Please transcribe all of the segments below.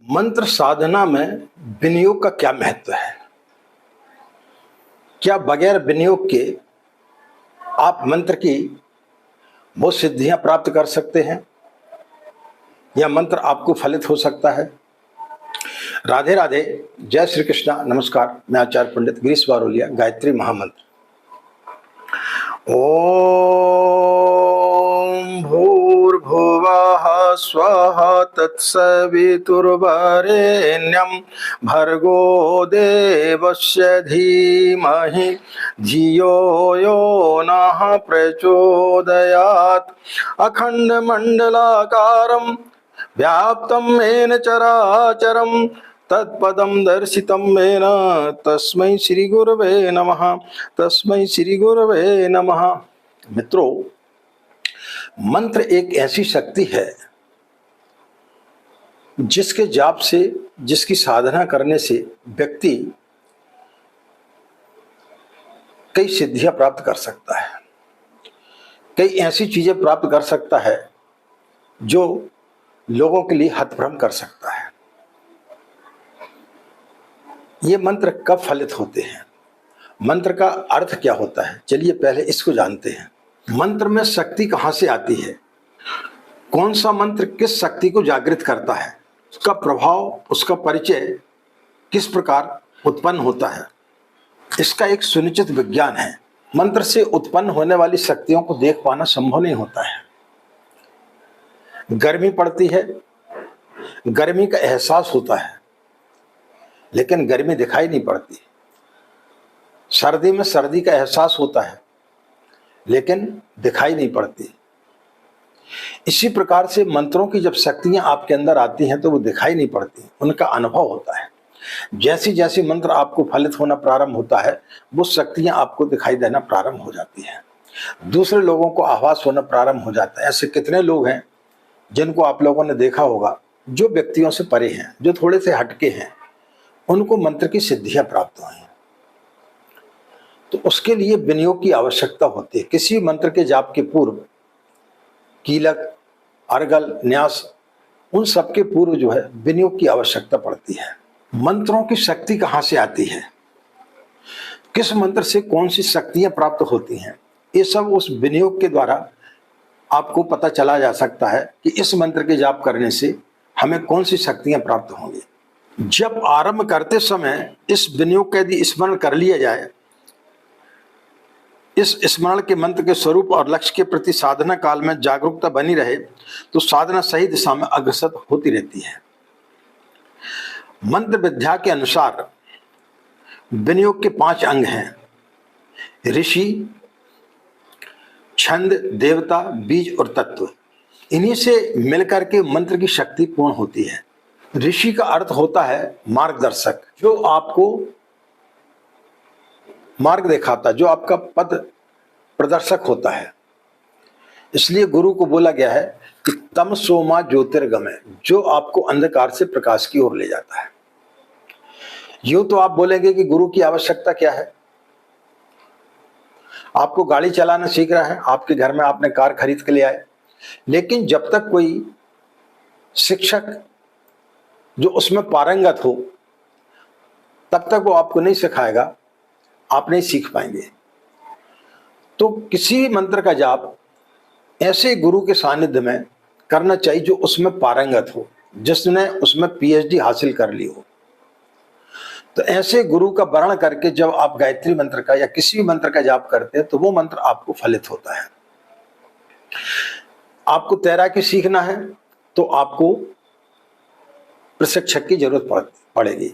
मंत्र साधना में विनियोग का क्या महत्व है? क्या बगैर विनियोग के आप मंत्र की वो सिद्धियां प्राप्त कर सकते हैं या मंत्र आपको फलित हो सकता है? राधे राधे, जय श्री कृष्णा। नमस्कार, मैं आचार्य पंडित गिरीश बारोलिया। गायत्री महामंत्र। ओम भूर्भुवः स्वः तत्सवितुर्वरेण्यं भर्गो देवस्य धीमहि धियो यो नः प्रचोदयात्। अखण्डमण्डलाकारं व्याप्तं येन चराचरं तत्पदं दर्शितं येन तस्मै श्री गुरवे नमः। तस्मै श्री गुरवे नमः। मित्रों, मंत्र एक ऐसी शक्ति है जिसके जाप से, जिसकी साधना करने से व्यक्ति कई सिद्धियां प्राप्त कर सकता है, कई ऐसी चीजें प्राप्त कर सकता है जो लोगों के लिए हतभ्रम कर सकता है। ये मंत्र कब फलित होते हैं? मंत्र का अर्थ क्या होता है? चलिए पहले इसको जानते हैं। मंत्र में शक्ति कहां से आती है? कौन सा मंत्र किस शक्ति को जागृत करता है? उसका प्रभाव, उसका परिचय किस प्रकार उत्पन्न होता है? इसका एक सुनिश्चित विज्ञान है। मंत्र से उत्पन्न होने वाली शक्तियों को देख पाना संभव नहीं होता है। गर्मी पड़ती है, गर्मी का एहसास होता है, लेकिन गर्मी दिखाई नहीं पड़ती। सर्दी में सर्दी का एहसास होता है, लेकिन दिखाई नहीं पड़ती। इसी प्रकार से मंत्रों की जब शक्तियां आपके अंदर आती हैं तो वो दिखाई नहीं पड़ती, उनका अनुभव होता है। जैसी जैसी मंत्र आपको फलित होना प्रारंभ होता है, वो शक्तियां आपको दिखाई देना प्रारंभ हो जाती हैं। दूसरे लोगों को आभास होना प्रारंभ हो जाता है। ऐसे कितने लोग हैं जिनको आप लोगों ने देखा होगा, जो व्यक्तियों से परे हैं, जो थोड़े से हटके हैं, उनको मंत्र की सिद्धियां प्राप्त हुई हैं। तो उसके लिए विनियोग की आवश्यकता होती है। किसी मंत्र के जाप के पूर्व कीलक, अर्गल, न्यास, उन सब के पूर्व जो है विनियोग की आवश्यकता पड़ती है। मंत्रों की शक्ति कहां से आती है, किस मंत्र से कौन सी शक्तियां प्राप्त होती हैं, ये सब उस विनियोग के द्वारा आपको पता चला जा सकता है कि इस मंत्र के जाप करने से हमें कौन सी शक्तियां प्राप्त होंगी। जब आरंभ करते समय इस विनियोग का यदि स्मरण कर लिया जाए, इस स्मरण के मंत्र के स्वरूप और लक्ष्य के प्रति साधना काल में जागरूकता बनी रहे, तो साधना सही दिशा में अग्रसर होती रहती है। मंत्र विद्या के अनुसार विनियोग के 5 अंग हैं: ऋषि, छंद, देवता, बीज और तत्व। इन्हीं से मिलकर के मंत्र की शक्ति पूर्ण होती है। ऋषि का अर्थ होता है मार्गदर्शक, जो आपको मार्ग दिखाता, जो आपका पद प्रदर्शक होता है। इसलिए गुरु को बोला गया है कि तमसो मा ज्योतिर्गमय, जो आपको अंधकार से प्रकाश की ओर ले जाता है। यूं तो आप बोलेंगे कि गुरु की आवश्यकता क्या है? आपको गाड़ी चलाना सीख रहा है, आपके घर में आपने कार खरीद के ले आए, लेकिन जब तक कोई शिक्षक जो उसमें पारंगत हो, तब तक वो आपको नहीं सिखाएगा, आप नहीं सीख पाएंगे। तो किसी मंत्र का जाप ऐसे गुरु के सानिध्य में करना चाहिए जो उसमें पारंगत हो, जिसने उसमें पीएचडी हासिल कर ली हो। तो ऐसे गुरु का वर्ण करके जब आप गायत्री मंत्र का या किसी भी मंत्र का जाप करते हैं तो वो मंत्र आपको फलित होता है। आपको तैराकी सीखना है तो आपको प्रशिक्षक की जरूरत पड़ेगी।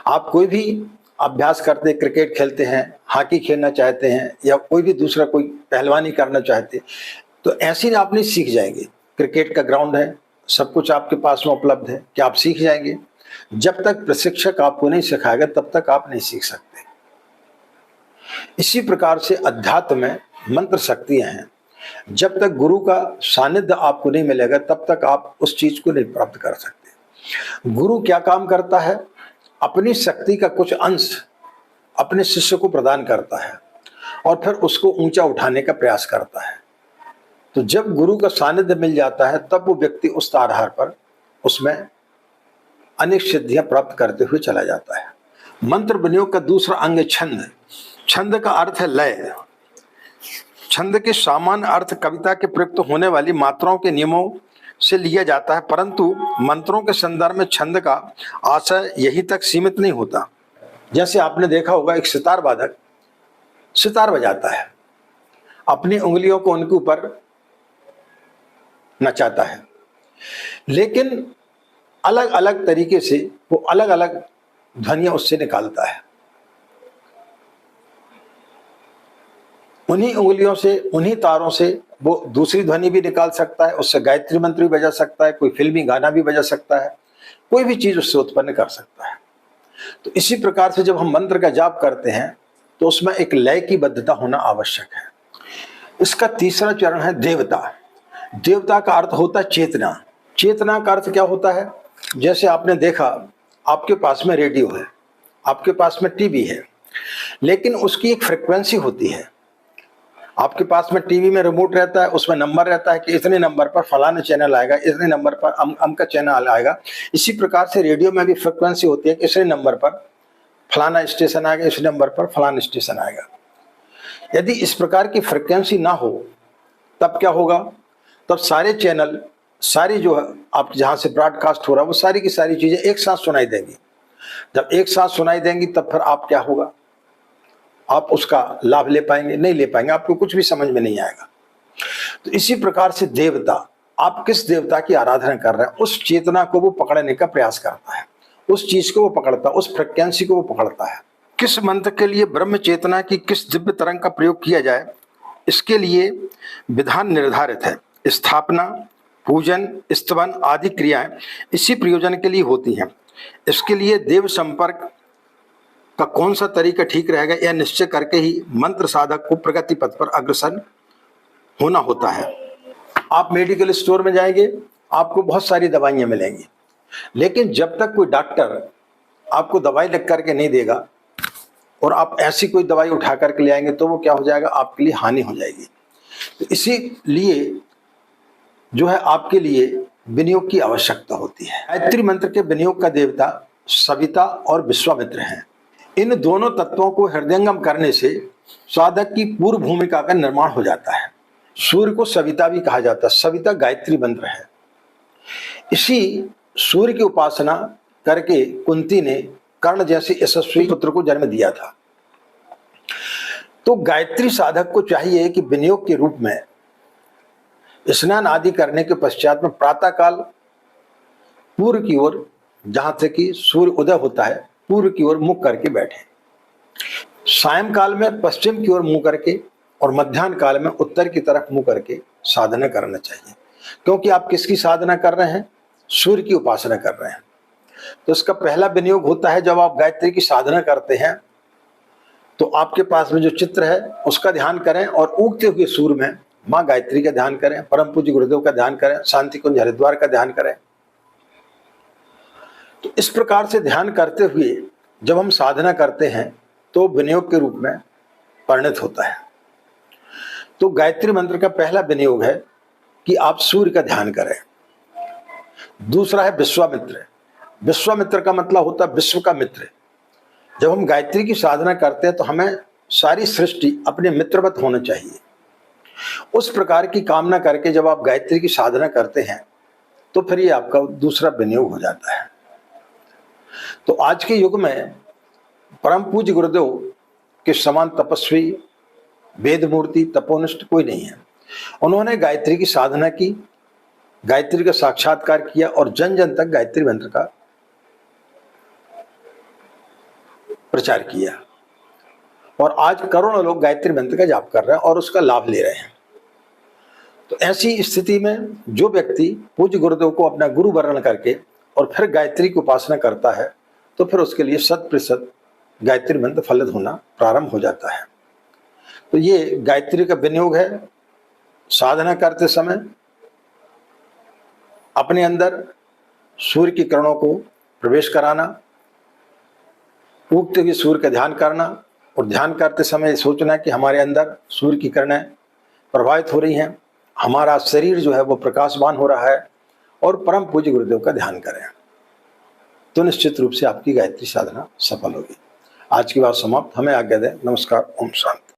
आप कोई भी अभ्यास करते, क्रिकेट खेलते हैं, हॉकी खेलना चाहते हैं या कोई भी दूसरा कोई पहलवानी करना चाहते हैं, तो ऐसे ही आप नहीं सीख जाएंगे। क्रिकेट का ग्राउंड है, सब कुछ आपके पास में उपलब्ध है, क्या आप सीख जाएंगे? जब तक प्रशिक्षक आपको नहीं सिखाएगा तब तक आप नहीं सीख सकते। इसी प्रकार से अध्यात्म में मंत्र शक्तियां हैं। जब तक गुरु का सानिध्य आपको नहीं मिलेगा तब तक आप उस चीज को नहीं प्राप्त कर सकते। गुरु क्या काम करता है? अपनी शक्ति का कुछ अंश अपने शिष्य को प्रदान करता है और फिर उसको ऊंचा उठाने का प्रयास करता है। तो जब गुरु का सानिध्य मिल जाता है तब वो व्यक्ति उस आधार पर उसमें अनेक सिद्धियां प्राप्त करते हुए चला जाता है। मंत्र विनियोग का दूसरा अंग है छंद। छंद का अर्थ है लय। छंद के सामान्य अर्थ कविता के प्रयुक्त होने वाली मात्राओं के नियमों से लिया जाता है, परंतु मंत्रों के संदर्भ में छंद का आशय यही तक सीमित नहीं होता। जैसे आपने देखा होगा, एक सितार वादक सितार बजाता है, अपनी उंगलियों को उनके ऊपर नचाता है, लेकिन अलग अलग तरीके से वो अलग अलग ध्वनियां उससे निकालता है। उन्हीं उंगलियों से, उन्हीं तारों से वो दूसरी ध्वनि भी निकाल सकता है, उससे गायत्री मंत्र भी बजा सकता है, कोई फिल्मी गाना भी बजा सकता है, कोई भी चीज उससे उत्पन्न कर सकता है। तो इसी प्रकार से जब हम मंत्र का जाप करते हैं तो उसमें एक लय की बद्धता होना आवश्यक है। इसका तीसरा चरण है देवता। देवता का अर्थ होता है चेतना। चेतना का अर्थ क्या होता है? जैसे आपने देखा, आपके पास में रेडियो है, आपके पास में टीवी है, लेकिन उसकी एक फ्रिक्वेंसी होती है। आपके पास में टीवी में रिमोट रहता है, उसमें नंबर रहता है कि इतने नंबर पर फलाना चैनल आएगा, इतने नंबर पर अमका चैनल आएगा। इसी प्रकार से रेडियो में भी फ्रिक्वेंसी होती है कि इतने नंबर पर फलाना स्टेशन आएगा, इस नंबर पर फलाना स्टेशन आएगा। यदि इस प्रकार की फ्रिक्वेंसी ना हो तब क्या होगा? तब सारे चैनल, सारी जो है आप जहां से ब्रॉडकास्ट हो रहा है, वो सारी की सारी चीजें एक साथ सुनाई देंगी। जब एक साथ सुनाई देंगी तब फिर आप क्या होगा? आप उसका लाभ ले पाएंगे? नहीं ले पाएंगे, आपको कुछ भी समझ में नहीं आएगा। तो इसी प्रकार से देवता, आप किस देवता की आराधना कर रहे हैं, उस चेतना को वो पकड़ने का प्रयास करता है, उस चीज को वो पकड़ता है, उस फ्रिक्वेंसी को वो पकड़ता है। किस मंत्र के लिए ब्रह्म चेतना की किस दिव्य तरंग का प्रयोग किया जाए, इसके लिए विधान निर्धारित है। स्थापना, पूजन, स्तवन आदि क्रियाएं इसी प्रयोजन के लिए होती हैं। इसके लिए देव संपर्क का कौन सा तरीका ठीक रहेगा, यह निश्चय करके ही मंत्र साधक को प्रगति पथ पर अग्रसर होना होता है। आप मेडिकल स्टोर में जाएंगे, आपको बहुत सारी दवाइयां मिलेंगी, लेकिन जब तक कोई डॉक्टर आपको दवाई लिख करके नहीं देगा और आप ऐसी कोई दवाई उठा करके ले आएंगे तो वो क्या हो जाएगा? आपके लिए हानि हो जाएगी। तो इसीलिए जो है आपके लिए विनियोग की आवश्यकता होती है। गायत्री मंत्र के विनियोग का देवता सविता और विश्वामित्र हैं। इन दोनों तत्वों को हृदयंगम करने से साधक की पूर्व भूमिका का निर्माण हो जाता है। सूर्य को सविता भी कहा जाता है, सविता गायत्री मंत्र है। इसी सूर्य की उपासना करके कुंती ने कर्ण जैसे यशस्वी पुत्र को जन्म दिया था। तो गायत्री साधक को चाहिए कि विनियोग के रूप में स्नान आदि करने के पश्चात में प्रातः काल पूर्व की ओर, जहां से कि सूर्य उदय होता है, पूर्व की ओर मुख करके बैठे, सायंकाल में पश्चिम की ओर मुंह करके और मध्याह्न काल में उत्तर की तरफ मुंह करके साधना करना चाहिए। क्योंकि आप किसकी साधना कर रहे हैं? सूर्य की उपासना कर रहे हैं। तो इसका पहला विनियोग होता है, जब आप गायत्री की साधना करते हैं तो आपके पास में जो चित्र है उसका ध्यान करें और उगते हुए सूर्य में माँ गायत्री का ध्यान करें, परम पूज्य गुरुदेव का ध्यान करें, शांति कुंज हरिद्वार का ध्यान करें। तो इस प्रकार से ध्यान करते हुए जब हम साधना करते हैं तो विनियोग के रूप में परिणत होता है। तो गायत्री मंत्र का पहला विनियोग है कि आप सूर्य का ध्यान करें। दूसरा है विश्वामित्र। विश्वामित्र का मतलब होता है विश्व का मित्र। जब हम गायत्री की साधना करते हैं तो हमें सारी सृष्टि अपने मित्रवत होना चाहिए। उस प्रकार की कामना करके जब आप गायत्री की साधना करते हैं तो फिर ये आपका दूसरा विनियोग हो जाता है। तो आज के युग में परम पूज्य गुरुदेव के समान तपस्वी, वेद मूर्ति, तपोनिष्ठ कोई नहीं है। उन्होंने गायत्री की साधना की, गायत्री का साक्षात्कार किया और जन जन तक गायत्री मंत्र का प्रचार किया और आज करोड़ों लोग गायत्री मंत्र का जाप कर रहे हैं और उसका लाभ ले रहे हैं। तो ऐसी स्थिति में जो व्यक्ति पूज्य गुरुदेव को अपना गुरु वर्ण करके और फिर गायत्री की उपासना करता है तो फिर उसके लिए 100% गायत्री मंत्र फलित होना प्रारंभ हो जाता है। तो ये गायत्री का विनियोग है। साधना करते समय अपने अंदर सूर्य की किरणों को प्रवेश कराना, उगते हुए सूर्य का ध्यान करना और ध्यान करते समय सोचना कि हमारे अंदर सूर्य की किरणें प्रभावित हो रही हैं, हमारा शरीर जो है वो प्रकाशवान हो रहा है, और परम पूज्य गुरुदेव का ध्यान करें। तो निश्चित रूप से आपकी गायत्री साधना सफल होगी। आज की बात समाप्त। हमें आज्ञा दें। नमस्कार। ओम शांति।